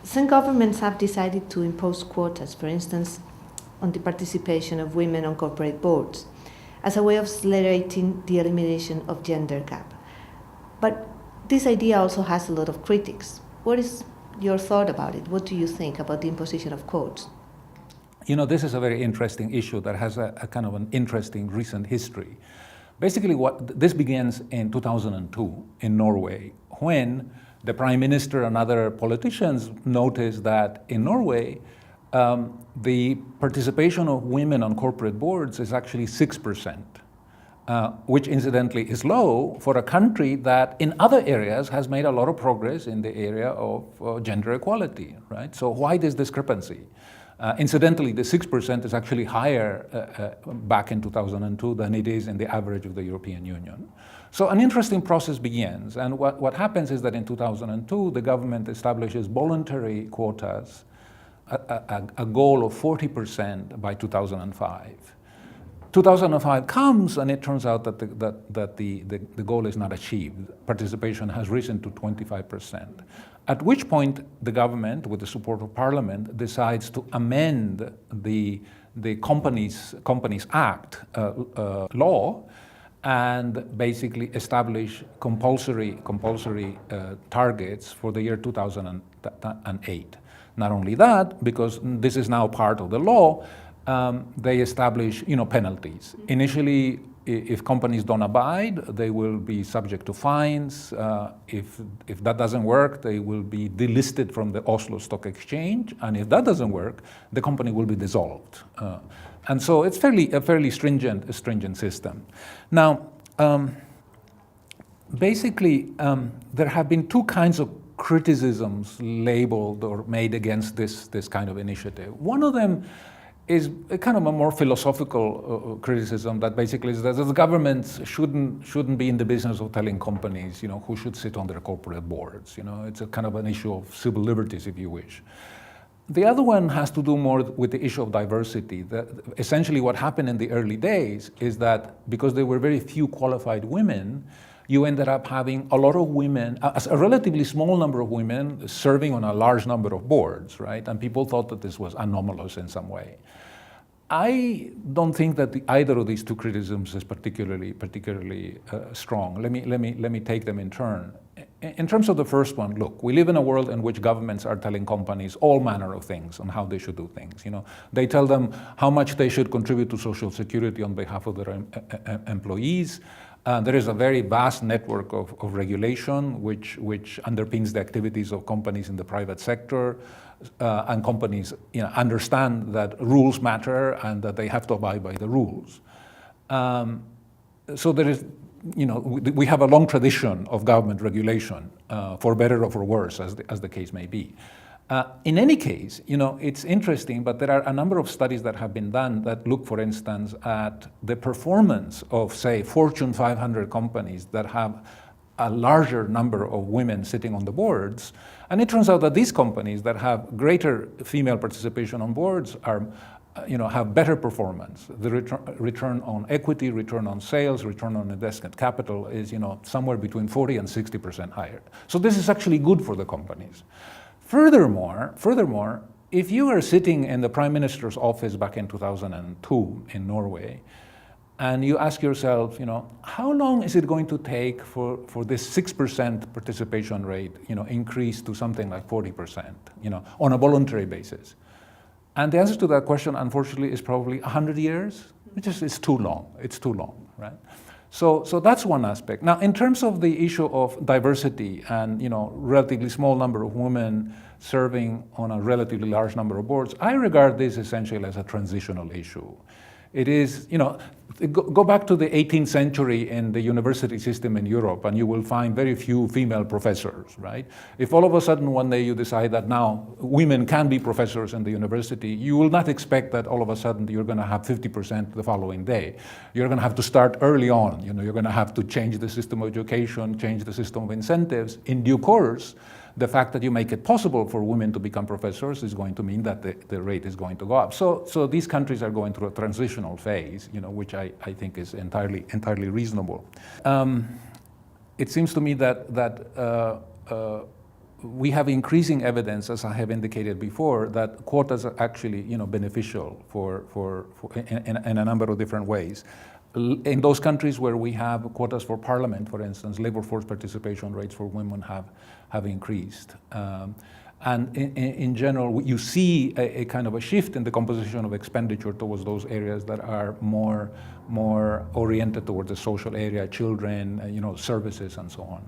Some governments have decided to impose quotas, for instance, on the participation of women on corporate boards, as a way of accelerating the elimination of gender gap. But this idea also has a lot of critics. What is your thought about it? What do you think about the imposition of quotas? You know, this is a very interesting issue that has a kind of an interesting recent history. Basically, this begins in 2002 in Norway, when the Prime Minister and other politicians noticed that in Norway, the participation of women on corporate boards is actually 6%, which incidentally is low for a country that in other areas has made a lot of progress in the area of gender equality, right? So why this discrepancy? Incidentally, the 6% is actually higher back in 2002 than it is in the average of the European Union. So an interesting process begins, and what happens is that in 2002, the government establishes voluntary quotas, a goal of 40% by 2005. 2005 comes, and it turns out that the goal is not achieved. Participation has risen to 25%. At which point, the government, with the support of Parliament, decides to amend the Companies Act law and basically establish compulsory targets for the year 2008. Not only that, because this is now part of the law, they establish, penalties. Initially, if companies don't abide, they will be subject to fines. If that doesn't work, they will be delisted from the Oslo Stock Exchange. And if that doesn't work, the company will be dissolved. And so it's a fairly stringent system. Now, basically, there have been two kinds of criticisms labeled or made against this kind of initiative. One of them is a kind of a more philosophical criticism that basically is that the governments shouldn't be in the business of telling companies, who should sit on their corporate boards. It's a kind of an issue of civil liberties, if you wish. The other one has to do more with the issue of diversity. Essentially what happened in the early days is that because there were very few qualified women, you ended up having a lot of women, a relatively small number of women serving on a large number of boards, right? And people thought that this was anomalous in some way. I don't think that either of these two criticisms is particularly strong. Let me take them in turn. In terms of the first one, look, we live in a world in which governments are telling companies all manner of things on how they should do things. They tell them how much they should contribute to Social Security on behalf of their employees. There is a very vast network of regulation which underpins the activities of companies in the private sector, and companies understand that rules matter and that they have to abide by the rules. So there is, we have a long tradition of government regulation, for better or for worse, as the case may be. In any case, it's interesting, but there are a number of studies that have been done that look, for instance, at the performance of, say, Fortune 500 companies that have a larger number of women sitting on the boards. And it turns out that these companies that have greater female participation on boards have better performance. The return on equity, return on sales, return on invested capital is, somewhere between 40 and 60% higher. So this is actually good for the companies. Furthermore, if you are sitting in the Prime Minister's office back in 2002 in Norway, and you ask yourself, how long is it going to take for this 6% participation rate, increase to something like 40%, on a voluntary basis? And the answer to that question, unfortunately, is probably 100 years. It's too long. It's too long, right? So that's one aspect. Now, in terms of the issue of diversity and, relatively small number of women serving on a relatively large number of boards, I regard this essentially as a transitional issue. It is, go back to the 18th century in the university system in Europe, and you will find very few female professors, right? If all of a sudden one day you decide that now women can be professors in the university, you will not expect that all of a sudden you're going to have 50% the following day. You're going to have to start early on. You're going to have to change the system of education, change the system of incentives. In due course, the fact that you make it possible for women to become professors is going to mean that the rate is going to go up. So these countries are going through a transitional phase, which I think is entirely reasonable. It seems to me that we have increasing evidence, as I have indicated before, that quotas are actually, beneficial in a number of different ways. In those countries where we have quotas for parliament, for instance, labor force participation rates for women have increased. And in general, you see a kind of a shift in the composition of expenditure towards those areas that are more oriented towards the social area, children, services, and so on.